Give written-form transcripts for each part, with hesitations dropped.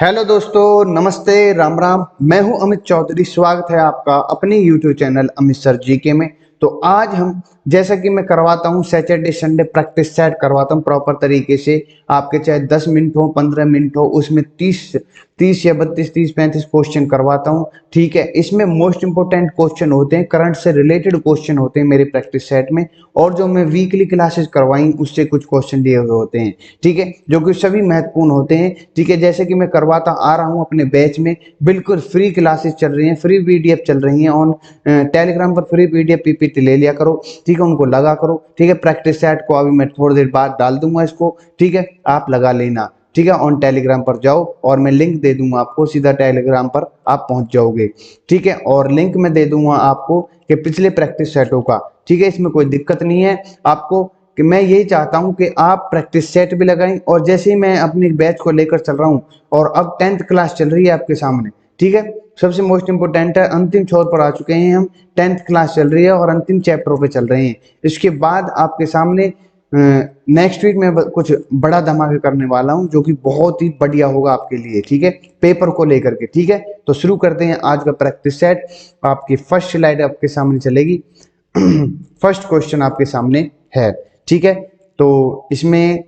Hello दोस्तों, नमस्ते, राम राम। मैं हूं अमित चौधरी। स्वागत है आपका अपने YouTube channel Amit sir GK में। तो आज हम, जैसा कि मैं करवाता हूं सैटरडे संडे प्रैक्टिस सेट करवाता हूं प्रॉपर तरीके से। आपके चाहे 10 मिनट हो 15 मिनट हो, उसमें 30 या 32 30 35 क्वेश्चन करवाता हूं। ठीक है, इसमें मोस्ट इंपोर्टेंट क्वेश्चन होते हैं, करंट से रिलेटेड क्वेश्चन होते हैं मेरे प्रैक्टिस सेट में। और जो मैं वीकली क्लासेस करवाई उससे कुछ क्वेश्चन दिए हुए होते हैं। ठीक है, जो कि सभी महत्वपूर्ण होते हैं। ठीक है, जैसे कि मैं करवाता आ रहा हूं अपने बैच में, बिल्कुल फ्री क्लासेस चल रही हैं, फ्री पीडीएफ चल रही हैं। ऑन टेलीग्राम पर फ्री पीडीएफ पीपीटी ले लिया करो। ठीक है, उनको लगा करो। ठीक है, प्रैक्टिस सेट को अभी मैं थोड़ी देर बाद डाल दूंगा इसको। ठीक है, आप लगा लेना। ठीक है, ऑन टेलीग्राम पर जाओ और मैं लिंक दे दूंगा आपको, सीधा टेलीग्राम पर आप पहुंच जाओगे। ठीक है, और लिंक मैं दे दूंगा आपको कि पिछले प्रैक्टिस सेटों का। ठीक है, इसमें कोई दिक्कत नहीं है आपको। कि मैं यही चाहता हूं कि आप प्रैक्टिस सेट भी लगाएं। और जैसे ही मैं अपनी बैच को लेकर चल रहा हूं, और अब 10th क्लास चल रही है आपके सामने। ठीक है, सबसे मोस्ट इंपोर्टेंट है, अंतिम छोर पर आ चुके हैं हम। 10th क्लास चल रही है और अंतिम चैप्टरों पे चल रहे हैं। इसके बाद आपके सामने नेक्स्ट वीक में कुछ बड़ा धमाका करने वाला हूं, जो कि बहुत ही बढ़िया होगा आपके लिए। ठीक है, पेपर को लेकर के। ठीक है, तो शुरू करते हैं आज का प्रैक्टिस सेट। आपकी फर्स्ट स्लाइड आपके सामने चलेगी। फर्स्ट क्वेश्चन आपके सामने है। ठीक है, तो इसमें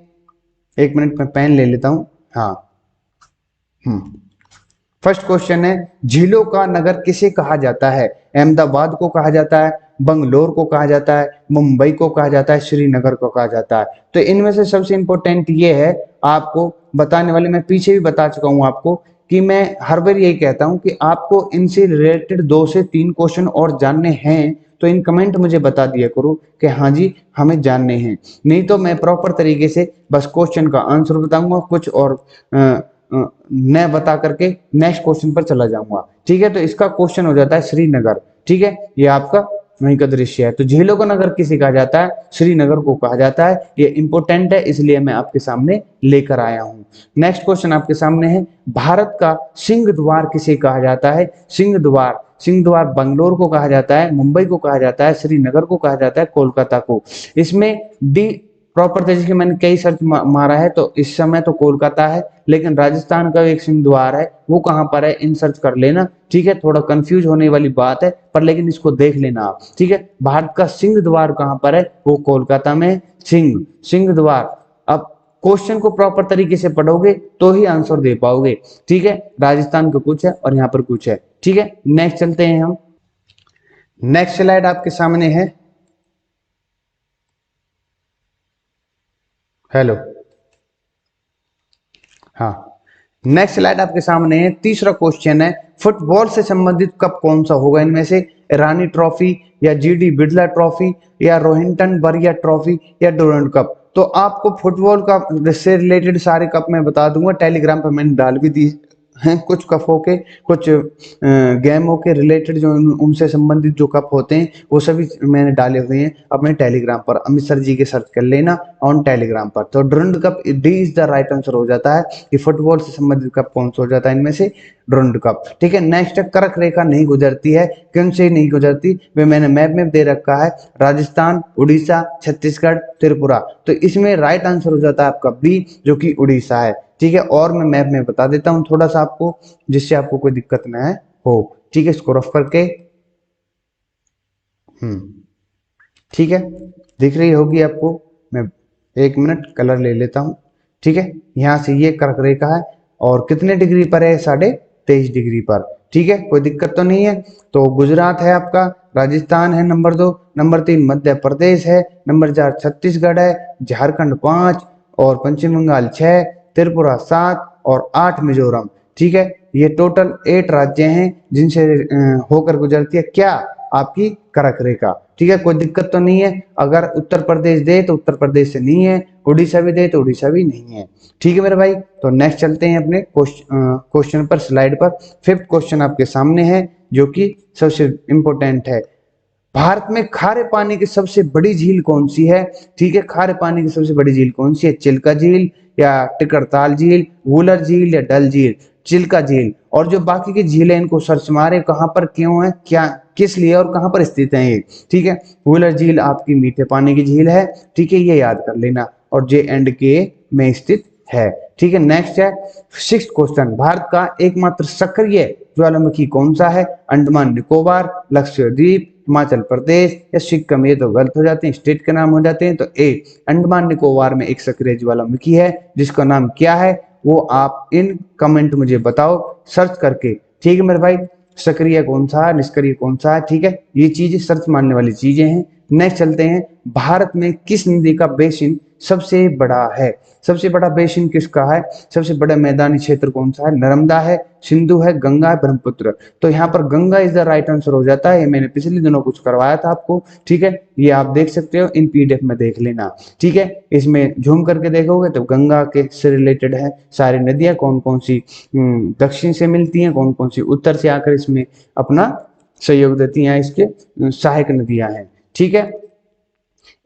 एक मिनट में पेन ले लेता हूं। हाँ, फर्स्ट क्वेश्चन है, झीलों का नगर किसे कहा जाता है? अहमदाबाद को कहा जाता है, बंगलोर को कहा जाता है, मुंबई को कहा जाता है, श्रीनगर को कहा जाता है। तो इनमें से सबसे इंपॉर्टेंट ये है, आपको बताने वाले, मैं पीछे भी बता चुका हूं आपको, कि मैं हर बार यही कहता हूं कि आपको इनसे रिलेटेड 2 से 3 क्वेश्चन और जानने हैं तो इन कमेंट मुझे बता दिया करो कि हाँ जी हमें जानने हैं। नहीं तो मैं प्रॉपर तरीके से बस क्वेश्चन का आंसर बताऊंगा कुछ और न बता करके नेक्स्ट क्वेश्चन पर चला जाऊंगा। ठीक है, तो इसका क्वेश्चन हो जाता है श्रीनगर। ठीक है, ये आपका वहीं का दृश्य है। तो झीलों का नगर किसे कहा जाता है? श्रीनगर को कहा जाता है। ये इंपॉर्टेंट है, इसलिए मैं आपके सामने लेकर आया हूं। नेक्स्ट क्वेश्चन आपके सामने है, भारत का सिंह द्वार किसे कहा जाता है? सिंह द्वार बंगलोर को कहा जाता है, मुंबई को कहा जाता है, श्रीनगर को कहा जाता है, कोलकाता को। इसमें डी प्रॉपर तरीके से मैंने कई सर्च मारा है, तो इस समय तो कोलकाता है, लेकिन राजस्थान का एक सिंह द्वार है, वो कहां पर है इन सर्च कर लेना। ठीक है, थोड़ा कंफ्यूज होने वाली बात है, पर लेकिन इसको देख लेना आप। ठीक है, भारत का सिंह द्वार कहां पर है? वो कोलकाता में। सिंह द्वार। अब क्वेश्चन को प्रॉपर तरीके से पढ़ोगे तो ही आंसर दे पाओगे। ठीक है, राजस्थान का कुछ है और यहाँ पर कुछ है। ठीक है, नेक्स्ट चलते हैं हम। नेक्स्ट स्लाइड आपके सामने है। हेलो, हाँ, नेक्स्ट स्लाइड आपके सामने है। तीसरा क्वेश्चन है, फुटबॉल से संबंधित कप कौन सा होगा इनमें से? रानी ट्रॉफी, या जीडी बिड़ला ट्रॉफी, या रोहिंटन बरिया ट्रॉफी, या डूरंड कप? तो आपको फुटबॉल का से रिलेटेड सारे कप मैं बता दूंगा, टेलीग्राम पर मैंने डाल भी दी हैं। कुछ कपों के, कुछ गेमों के रिलेटेड जो उनसे संबंधित जो कप होते हैं वो सभी मैंने डाले हुए हैं अपने टेलीग्राम पर। अमित सर जी के सर्च कर लेना ऑन टेलीग्राम पर। तो Durand cup, D is the right answer हो जाता है कि फुटबॉल से संबंधित कप कौन सा हो जाता है इनमें से? Durand cup. ठीक है, नेक्स्ट, कर्क रेखा नहीं गुजरती है, किन से नहीं गुजरती? वे मैंने मैप में दे रखा है, राजस्थान, उड़ीसा, छत्तीसगढ़, त्रिपुरा। तो इसमें राइट आंसर हो जाता है आपका बी, जो कि उड़ीसा है। ठीक है, और मैं मैप में बता देता हूं थोड़ा सा आपको, जिससे आपको कोई दिक्कत न हो। ठीक है, इसको रफ करके, ठीक है, दिख रही होगी आपको। मैं एक मिनट कलर ले लेता हूं। ठीक है, यहां से ये कर्क रेखा है, और कितने डिग्री पर है? 23.5 डिग्री पर। ठीक है, कोई दिक्कत तो नहीं है। तो गुजरात है आपका, राजस्थान है नंबर 2, नंबर 3 मध्य प्रदेश है, नंबर 4 छत्तीसगढ़ है, झारखंड 5, और पश्चिम बंगाल 6, त्रिपुरा 7, और 8 मिजोरम। ठीक है, ये टोटल 8 राज्य हैं जिनसे होकर गुजरती है क्या? आपकी कर्क रेखा। ठीक है, कोई दिक्कत तो नहीं है। अगर उत्तर प्रदेश दे तो उत्तर प्रदेश से नहीं है, उड़ीसा भी दे तो उड़ीसा भी नहीं है। ठीक है मेरे भाई, तो नेक्स्ट चलते हैं अपने क्वेश्चन पर, स्लाइड पर। फिफ्थ क्वेश्चन आपके सामने है, जो कि सबसे इंपॉर्टेंट है। भारत में खारे पानी की सबसे बड़ी झील कौन सी है? ठीक है, खारे पानी की सबसे बड़ी झील कौन सी है? चिल्का झील, या टिकरताल झील, वुलर झील, या डल झील? चिल्का झील। और जो बाकी की झील है इनको सर्च मारे, कहां पर क्यों है, क्या किस लिए और कहां पर स्थित है ये। ठीक है, वुलर झील आपकी मीठे पानी की झील है। ठीक है, ये याद कर लेना, और जे एंड के में स्थित है। ठीक है। नेक्स्ट है 6th क्वेश्चन, भारत का एकमात्र सक्रिय ज्वालामुखी कौन सा है? अंडमान निकोबार, लक्षद्वीप, हिमाचल प्रदेश या सिक्किम। ये तो गलत हो जाते हैं, स्टेट के नाम हो जाते हैं। तो ए, अंडमान निकोबार में एक सक्रिय ज्वालामुखी है जिसका नाम क्या है वो आप इन कमेंट मुझे बताओ सर्च करके। ठीक है मेरे भाई, सक्रिय कौन सा है, निष्क्रिय कौन सा है, ठीक है, ये चीजें सर्च मारने वाली चीजें हैं। नेक्स्ट चलते हैं, भारत में किस नदी का बेसिन सबसे बड़ा है? सबसे बड़ा बेसिन किसका है? सबसे बड़ा मैदानी क्षेत्र कौन सा है? नर्मदा है, सिंधु है, गंगा है, ब्रह्मपुत्र। तो यहाँ पर Ganga is the right answer हो जाता है। ये मैंने पिछले दिनों कुछ करवाया था आपको, ठीक है, ये आप देख सकते हो, इन पीडीएफ में देख लेना, ठीक है। इसमें झूम करके देखोगे तो गंगा के से रिलेटेड है सारी नदियां, कौन कौन सी दक्षिण से मिलती हैं, कौन कौन सी उत्तर से आकर इसमें अपना सहयोग देती हैं, इसके सहायक नदियां हैं, ठीक है।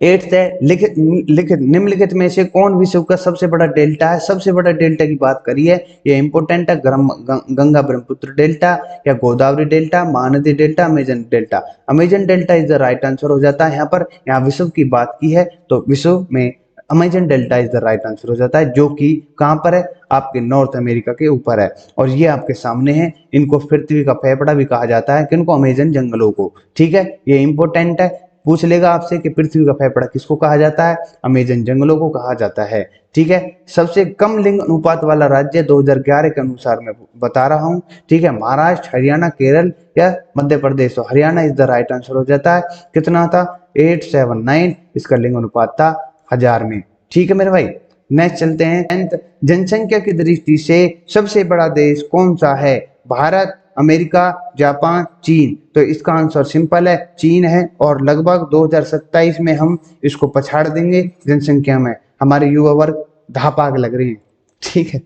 8th है, लिखित लिखित निम्नलिखित में से कौन विश्व का सबसे बड़ा डेल्टा है? सबसे बड़ा डेल्टा की बात करिए, ये इंपोर्टेंट है। गंगा ब्रह्मपुत्र डेल्टा या Godavari delta, Mahanadi delta, Amazon delta. Amazon delta is the right answer हो जाता है। यहाँ पर यहाँ विश्व की बात की है तो विश्व में Amazon delta is the right answer हो जाता है, जो कि कहाँ पर है? आपके नॉर्थ अमेरिका के ऊपर है। और ये आपके सामने है, इनको पृथ्वी का फेफड़ा भी कहा जाता है, किनको? अमेजन जंगलों को, ठीक है, ये इंपोर्टेंट है। पूछ लेगा आपसे कि पृथ्वी का फेफड़ा किसको कहा जाता है? अमेजन जंगलों को कहा जाता है, ठीक है। सबसे कम लिंग अनुपात वाला राज्य 2011 के अनुसार मैं बता रहा हूं, ठीक है, महाराष्ट्र, हरियाणा, केरल या मध्य प्रदेश। तो Haryana is the right answer हो जाता है। कितना था? 879 इसका लिंग अनुपात था 1000 में, ठीक है मेरे भाई। नेक्स्ट चलते हैं, जनसंख्या की दृष्टि से सबसे बड़ा देश कौन सा है? भारत, अमेरिका, जापान, चीन। तो इसका आंसर सिंपल है, चीन है। और लगभग 2027 में हम इसको पछाड़ देंगे जनसंख्या में। हमारे युवा वर्ग धापाग लग रहे हैं, ठीक है।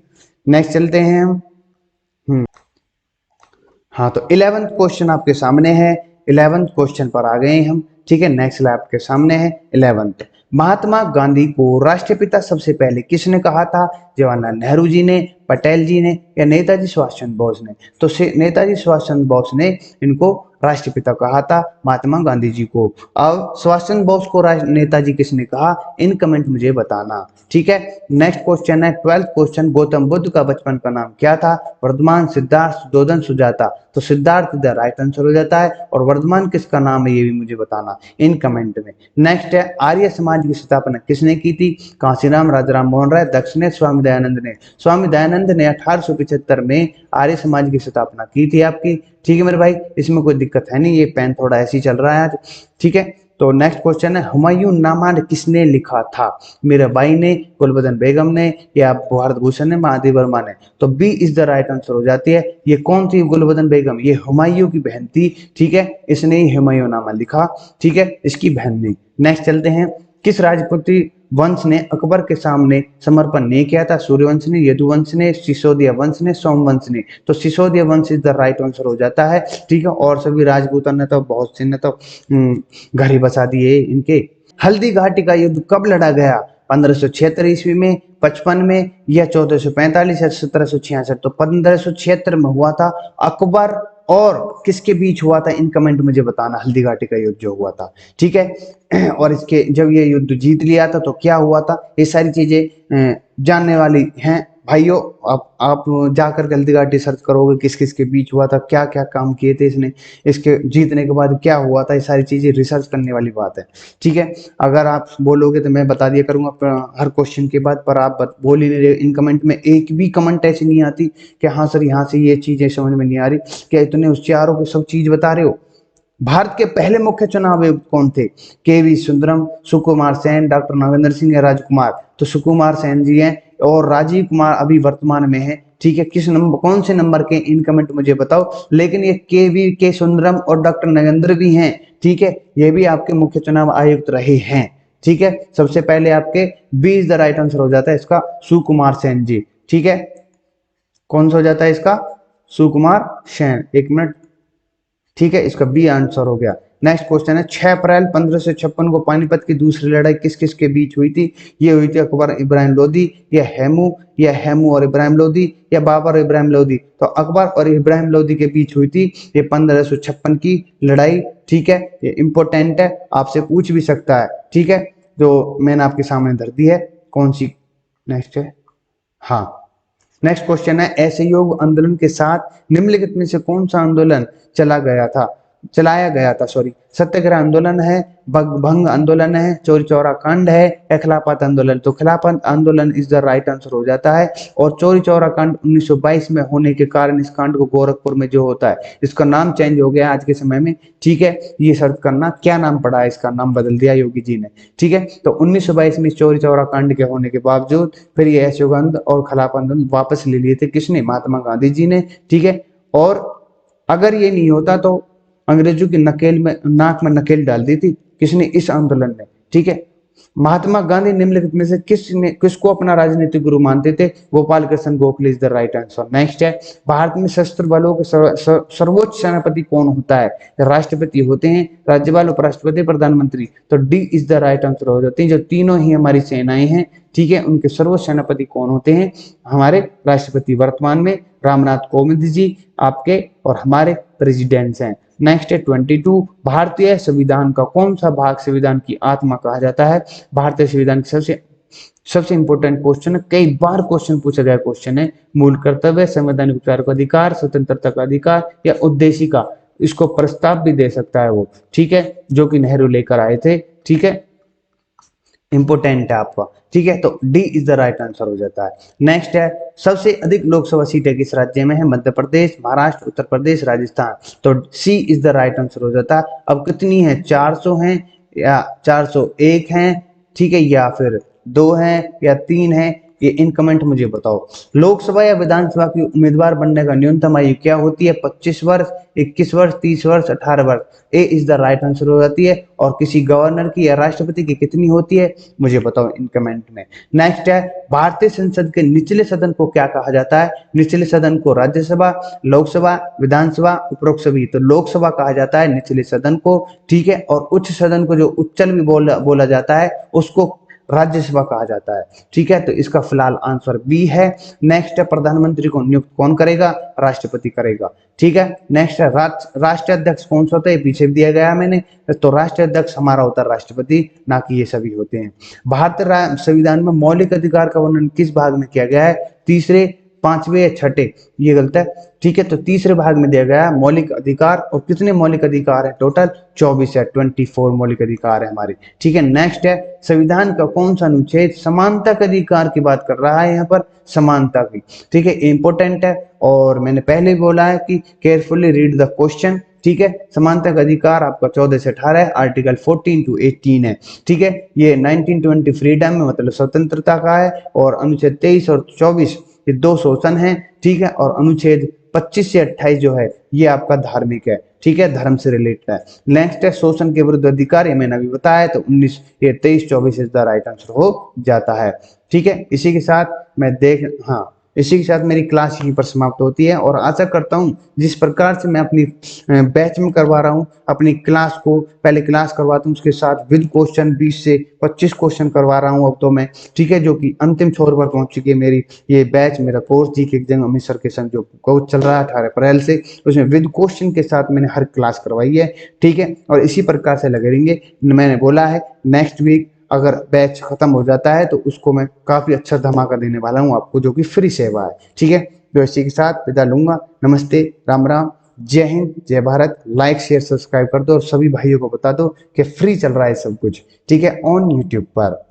नेक्स्ट चलते हैं हम। हाँ, तो 11th क्वेश्चन आपके सामने है। 11th क्वेश्चन पर आ गए हम, ठीक है। नेक्स्ट आपके सामने है 11th। महात्मा गांधी को राष्ट्रपिता सबसे पहले किसने कहा था? जवाहरलाल नेहरू जी ने, पटेल जी ने या नेताजी सुभाष चंद्र बोस ने? तो नेताजी सुभाष चंद्र बोस ने इनको राष्ट्रपिता कहा था, महात्मा गांधी जी को। अब सुभाष चंद्र बोस को नेताजी किसने कहा? इन कमेंट मुझे बताना, ठीक है। नेक्स्ट क्वेश्चन है 12th क्वेश्चन, गौतम बुद्ध का बचपन का नाम क्या था? वर्धमान, सिद्धार्थ, सुद्धोधन, सुजाता। तो सिद्धार्थ द राइट आंसर हो जाता है। और वर्धमान किसका नाम है ये भी मुझे बताना इन कमेंट में। नेक्स्ट है, आर्य समाज की स्थापना किसने की थी? कांशीराम, राजाराम मोहन राय, दक्ष ने, स्वामी दयानंद ने। स्वामी दयानंद ने 1875 में आर्य समाज की स्थापना की थी आपकी, ठीक है मेरे भाई। इसमें कोई दिक्कत है नहीं, ये पेन थोड़ा ऐसे ही चल रहा है आज, ठीक है। तो नेक्स्ट क्वेश्चन है, हुमायूं नामा किसने लिखा था? मीराबाई ने, गुलबदन बेगम ने या भारत भूषण ने, महादेव वर्मा ने? तो b is the right answer हो जाती है। ये कौन थी गुलबदन बेगम? ये हुमायूं की बहन थी, ठीक है, इसने ही हुमायूं नामा लिखा, ठीक है, इसकी बहन ने। नेक्स्ट चलते हैं, किस राजपूती वंश ने अकबर के सामने समर्पण नहीं किया था? सूर्यवंश ने, यदुवंश ने, सिसोदिया वंश ने, सोमवंश ने? तो सिसोदिया वंश इज द राइट आंसर हो जाता है, ठीक है। और सभी राजपूतों ने तो बहुत से ने तो घर ही बसा दिए इनके। हल्दी घाटी का युद्ध कब लड़ा गया? 1576 ईस्वी में, 55 में या 1445 या 1766? तो 1576 में हुआ था। अकबर और किसके बीच हुआ था? इन कमेंट मुझे बताना, हल्दी घाटी का युद्ध जो हुआ था, ठीक है। और इसके जब ये युद्ध जीत लिया था तो क्या हुआ था, ये सारी चीजें जानने वाली हैं भाइयों। आप जाकर हल्दी घाटी सर्च करोगे किस किस के बीच हुआ था, क्या क्या काम किए थे इसने, इसके जीतने के बाद क्या हुआ था, ये सारी चीजें रिसर्च करने वाली बात है, ठीक है। अगर आप बोलोगे तो मैं बता दिया करूंगा हर क्वेश्चन के बाद, पर आप बोल ही नहीं रहे। इन कमेंट में एक भी कमेंट ऐसी नहीं आती कि हाँ सर यहाँ से ये चीजें समझ में नहीं आ रही, क्या इतने होशियार हो सब चीज बता रहे हो। भारत के पहले मुख्य चुनाव आयुक्त कौन थे? के.वी. सुंदरम, सुकुमार सेन, डॉक्टर नागेंद्र सिंह या राजकुमार? तो सुकुमार सेन जी हैं। और राजीव कुमार अभी वर्तमान में है, ठीक है। किस नंबर, कौन से नंबर के? इन कमेंट मुझे बताओ। लेकिन ये के सुंदरम और डॉक्टर नागेंद्र भी हैं, ठीक है, ये भी आपके मुख्य चुनाव आयुक्त रहे हैं, ठीक है। सबसे पहले आपके b is the right answer हो जाता है इसका, सुकुमार सेन जी, ठीक है। कौन सा हो जाता है इसका? सुकुमार सेन, एक मिनट, ठीक है, इसका बी आंसर हो गया। नेक्स्ट क्वेश्चन है, 6 अप्रैल 1556 को पानीपत की दूसरी लड़ाई किस किस के बीच हुई थी? ये हुई थी अकबर इब्राहिम लोदी या हेमू और इब्राहिम लोदी या बाबर और इब्राहिम लोदी? तो अकबर और इब्राहिम लोदी के बीच हुई थी ये 1556 की लड़ाई, ठीक है। ये इंपॉर्टेंट है, आपसे पूछ भी सकता है, ठीक है। जो मैंने आपके सामने धर दी है कौन सी। नेक्स्ट है, हाँ। नेक्स्ट क्वेश्चन है, असहयोग आंदोलन के साथ निम्नलिखित में से कौन सा आंदोलन चलाया गया था, सॉरी, सत्याग्रह आंदोलन है, भंग आंदोलन है, चौरी चौरा कांड है या खिलाफत आंदोलन। तो खिलाफत आंदोलन इज द राइट आंसर हो जाता है। और चौरी चौरा कांड 1922 में होने के कारण इस कांड को गोरखपुर में जो होता है, इसका नाम चेंज हो गया आज के समय में, ठीक है। ये सर्च करना क्या नाम पड़ा है, इसका नाम बदल दिया योगी जी ने, ठीक है। तो 1922 में चौरी चौरा कांड के होने के बावजूद फिर ये असहयोग आंदोलन और खिलाफत आंदोलन वापस ले लिए थे, किसने, महात्मा गांधी जी ने, ठीक है। और अगर ये नहीं होता तो अंग्रेजों की नकेल में, नाक में नकेल डाल दी थी, किसने, इस आंदोलन ने, ठीक है। महात्मा गांधी निम्नलिखित में से किसको अपना राजनीतिक गुरु मानते थे, Gopal Krishna Gokhale is the right answer. Next है, भारत में सशस्त्र बलों के सर्वोच्च सेनापति कौन होता है, राष्ट्रपति होते हैं, राज्यपाल, उपराष्ट्रपति, प्रधानमंत्री। तो D is the right answer हो जाते हैं। जो तीनों ही हमारी सेनाएं हैं, ठीक है, उनके सर्वोच्च सेनापति कौन होते हैं, हमारे राष्ट्रपति, वर्तमान में रामनाथ कोविंद जी आपके और हमारे प्रेसिडेंट्स हैं। नेक्स्ट है 22, भारतीय संविधान का कौन सा भाग संविधान की आत्मा कहा जाता है। भारतीय संविधान की सबसे इंपॉर्टेंट क्वेश्चन है, कई बार क्वेश्चन पूछा गया क्वेश्चन है, मूल कर्तव्य, संवैधानिक उपचार का अधिकार, स्वतंत्रता का अधिकार या उद्देशिका। इसको प्रस्ताव भी दे सकता है वो, ठीक है, जो कि नेहरू लेकर आए थे, ठीक है, इंपोर्टेंट है आपका, ठीक है। तो D is the right answer हो जाता है। नेक्स्ट है, सबसे अधिक लोकसभा सीटें किस राज्य में है, मध्य प्रदेश, महाराष्ट्र, उत्तर प्रदेश, राजस्थान। तो सी इज द राइट आंसर हो जाता है। अब कितनी है, 400 है या 401 है, ठीक है, या फिर 2 है या 3 है, ये इन कमेंट मुझे बताओ। लोकसभा या विधानसभा की उम्मीदवार बनने का न्यूनतम आयु क्या होती है, 25 वर्ष, 21 वर्ष, 30 वर्ष, 18 वर्ष। ए इज द राइट आंसर हो जाती है। और किसी गवर्नर की या राष्ट्रपति की कितनी होती है, मुझे बताओ इन कमेंट में। नेक्स्ट है, भारतीय संसद के निचले सदन को क्या कहा जाता है, निचले सदन को राज्यसभा, लोकसभा, विधानसभा, उपरोक्त सभी। तो लोकसभा कहा जाता है निचले सदन को, ठीक है। और उच्च सदन को, जो उच्चल भी बोला जाता है, उसको राज्यसभा कहा जाता है, ठीक है। तो इसका फिलहाल आंसर बी है। नेक्स्ट है, प्रधानमंत्री को नियुक्त कौन करेगा, राष्ट्रपति करेगा, ठीक है। नेक्स्ट है, राष्ट्रीय अध्यक्ष कौन सा होता है, पीछे दिया गया मैंने। तो राष्ट्रीय अध्यक्ष हमारा होता है राष्ट्रपति, ना कि ये सभी होते हैं। भारतीय संविधान में मौलिक अधिकार का वर्णन किस भाग में किया गया है, तीसरे, पांचवे या छठे, ये गलत है, ठीक है। तो तीसरे भाग में दिया गया है मौलिक अधिकार। और कितने मौलिक अधिकार है, टोटल 24 है, 24 मौलिक अधिकार है हमारे, ठीक है। नेक्स्ट है, संविधान का कौन सा अनुच्छेद समानता के अधिकार की बात कर रहा है, यहाँ पर समानता की, ठीक है, इंपोर्टेंट है। और मैंने पहले भी बोला है कि केयरफुली रीड द क्वेश्चन, ठीक है। समानता का अधिकार आपका 14 से 18 है, आर्टिकल 14 to 18 है, ठीक है। ये 1920 फ्रीडम में, मतलब स्वतंत्रता का है। और अनुच्छेद 23 और 24 ये 2 शोषण है, ठीक है। और अनुच्छेद 25 से 28 जो है ये आपका धार्मिक है, ठीक है, धर्म से रिलेटेड है। नेक्स्ट है, शोषण के विरुद्ध अधिकार, ये मैंने अभी बताया। तो 23 24 इज द राइट आंसर हो जाता है, ठीक है। इसी के साथ हाँ, इसी के साथ मेरी क्लास यहीं पर समाप्त होती है। और आशा करता हूँ जिस प्रकार से मैं अपनी बैच में करवा रहा हूँ, अपनी क्लास को पहले क्लास करवाता हूँ, उसके साथ विद क्वेश्चन 20 से 25 क्वेश्चन करवा रहा हूँ अब तो मैं, ठीक है, जो कि अंतिम छोर पर पहुंच चुकी है मेरी ये बैच, मेरा कोर्स जी के एग्जाम अमृतसर के संग जो कोर्स चल रहा है 18 अप्रैल से, उसमें विद क्वेश्चन के साथ मैंने हर क्लास करवाई है, ठीक है। और इसी प्रकार से लगे रहेंगे। मैंने बोला है नेक्स्ट वीक अगर बैच खत्म हो जाता है तो उसको मैं काफी अच्छा धमाका देने वाला हूँ आपको, जो कि फ्री सेवा है, ठीक है। तो इसी के साथ विदा लूंगा। नमस्ते, राम राम, जय हिंद, जय भारत। लाइक शेयर सब्सक्राइब कर दो और सभी भाइयों को बता दो कि फ्री चल रहा है सब कुछ, ठीक है, ऑन यूट्यूब पर।